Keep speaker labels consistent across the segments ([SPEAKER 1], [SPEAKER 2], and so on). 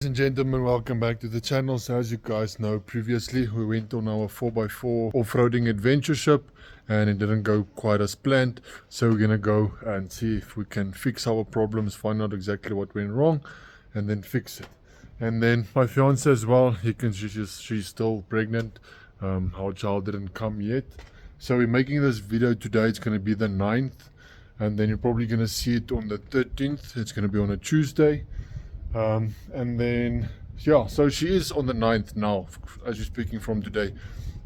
[SPEAKER 1] Ladies and gentlemen, welcome back to the channel. So as you guys know, previously we went on our 4x4 off-roading adventure ship and it didn't go quite as planned. So we're gonna go and see if we can fix our problems, find out exactly what went wrong and then fix it. And then my fiance as well, she's still pregnant. Our child didn't come yet. So we're making this video today. It's gonna be the 9th and then you're probably gonna see it on the 13th. It's gonna be on a Tuesday. And then yeah, so she is on the 9th now as you're speaking from today.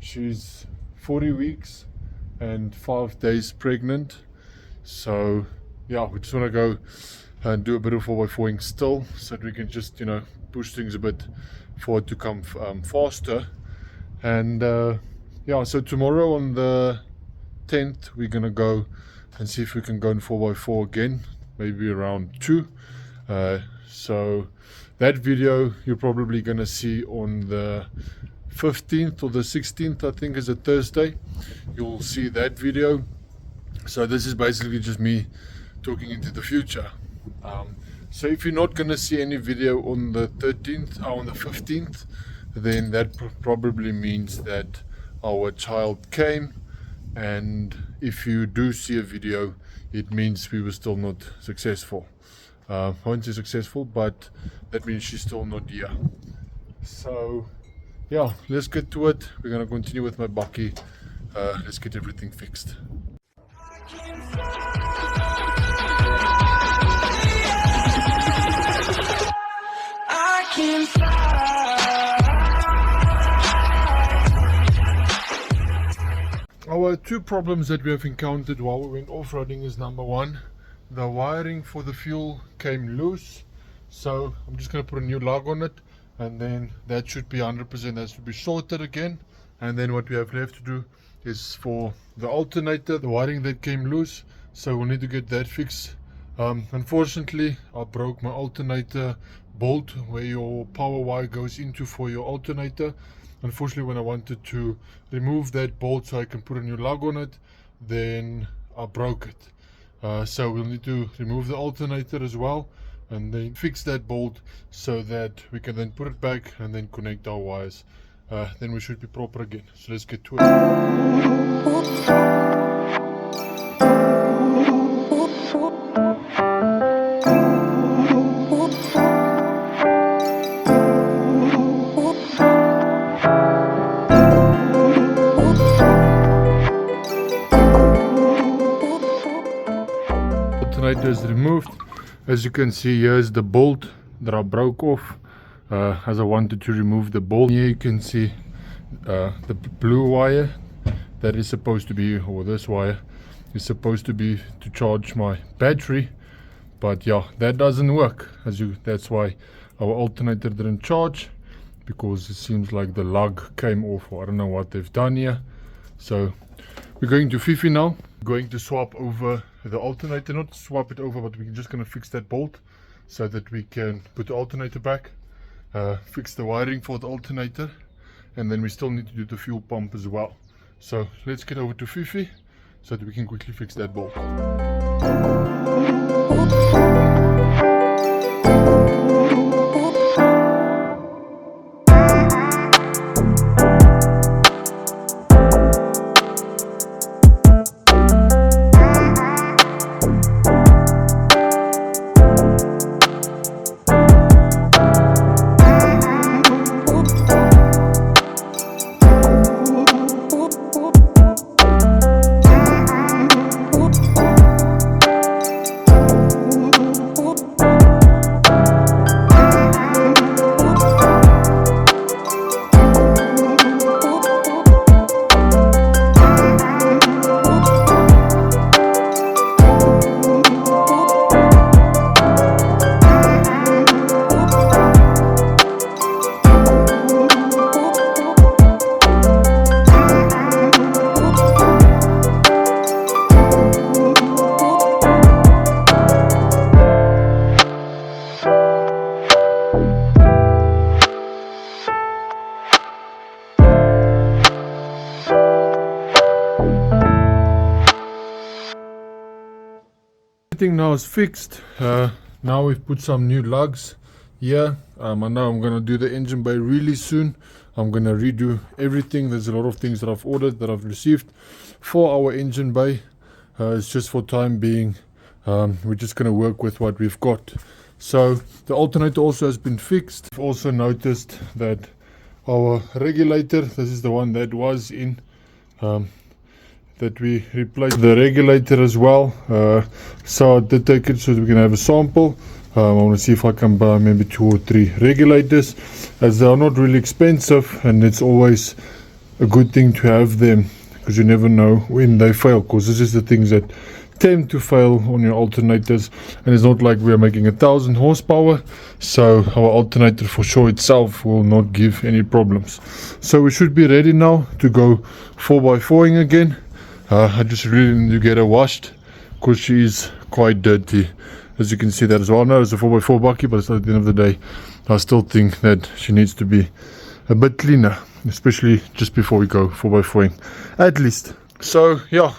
[SPEAKER 1] She's 40 weeks and 5 days pregnant. So yeah, we just want to go and do a bit of 4x4ing still so that we can just, you know, push things a bit forward to come faster. And yeah, so tomorrow on the 10th we're gonna go and see if we can go in 4x4 again, maybe around 2. So that video you're probably going to see on the 15th or the 16th, I think is a Thursday. You'll see that video. So this is basically just me talking into the future. So if you're not going to see any video on the 13th or on the 15th, then that probably means that our child came. And if you do see a video, it means we were still not successful. I won't say successful, but that means she's still not here. So yeah, let's get to it. We're gonna continue with my bucky. Let's get everything fixed. Our two problems that we have encountered while we went off-roading is number one, the wiring for the fuel came loose. So I'm just going to put a new lug on it and then that should be 100%, that should be sorted again. And then what we have left to do is for the alternator, the wiring that came loose, so we'll need to get that fixed. Unfortunately I broke my alternator bolt where your power wire goes into for your alternator. Unfortunately, when I wanted to remove that bolt so I can put a new lug on it, then I broke it. So we'll need to remove the alternator as well and then fix that bolt so that we can then put it back and then connect our wires. Then we should be proper again. So let's get to it. Is removed. As you can see, here's the bolt that I broke off as I wanted to remove the bolt. Here you can see the blue wire that is supposed to be, or this wire is supposed to be to charge my battery, but yeah, that doesn't work. That's why our alternator didn't charge, because it seems like the lug came off, or I don't know what they've done here. So we're going to Vicy now. Going to swap over the alternator, not swap it over, but we're just going to fix that bolt so that we can put the alternator back, fix the wiring for the alternator, and then we still need to do the fuel pump as well. So let's get over to Vicy so that we can quickly fix that bolt. Everything now is fixed. Now we've put some new lugs here. I know I'm going to do the engine bay really soon. I'm going to redo everything. There's a lot of things that I've ordered, that I've received for our engine bay. It's just for time being. We're just going to work with what we've got. So the alternator also has been fixed. I've also noticed that our regulator, this is the one that was in, that we replaced the regulator as well. So I did take it so that we can have a sample. I want to see if I can buy maybe 2 or 3 regulators, as they are not really expensive, and it's always a good thing to have them, because you never know when they fail, because this is the things that tend to fail on your alternators. And it's not like we are making 1,000 horsepower, so our alternator for sure itself will not give any problems. So we should be ready now to go 4x4ing again. I just really need to get her washed, because she is quite dirty, as you can see that as well. I know it's a 4x4 bucky, but at the end of the day I still think that she needs to be a bit cleaner, especially just before we go 4x4ing at least. So yeah,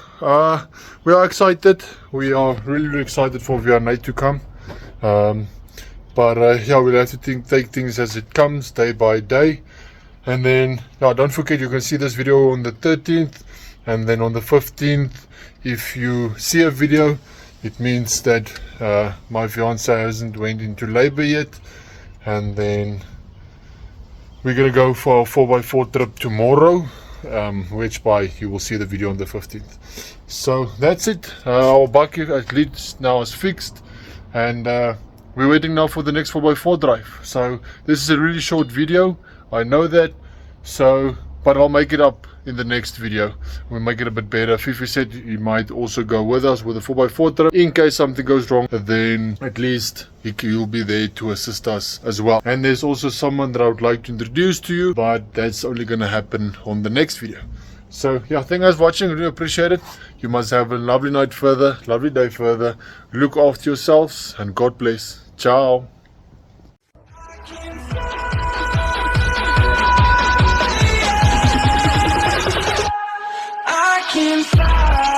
[SPEAKER 1] we are excited. We are really excited for VR8 to come. But yeah, we'll have to take things as it comes, day by day. And then don't forget, you can see this video on the 13th, and then on the 15th, if you see a video, it means that my fiance hasn't went into labor yet. And then we're gonna go for our 4x4 trip tomorrow, which by you will see the video on the 15th. So that's it. Our bucket at least now is fixed, and we're waiting now for the next 4x4 drive. So this is a really short video, I know that, so but I'll make it up in the next video. We'll make it a bit better. Fifi said he might also go with us with a 4x4 trip. In case something goes wrong, then at least he'll be there to assist us as well. And there's also someone that I would like to introduce to you, but that's only going to happen on the next video. So yeah, thank you guys for watching. I really appreciate it. You must have a lovely night further, lovely day further. Look after yourselves, and God bless. Ciao.
[SPEAKER 2] I can fly.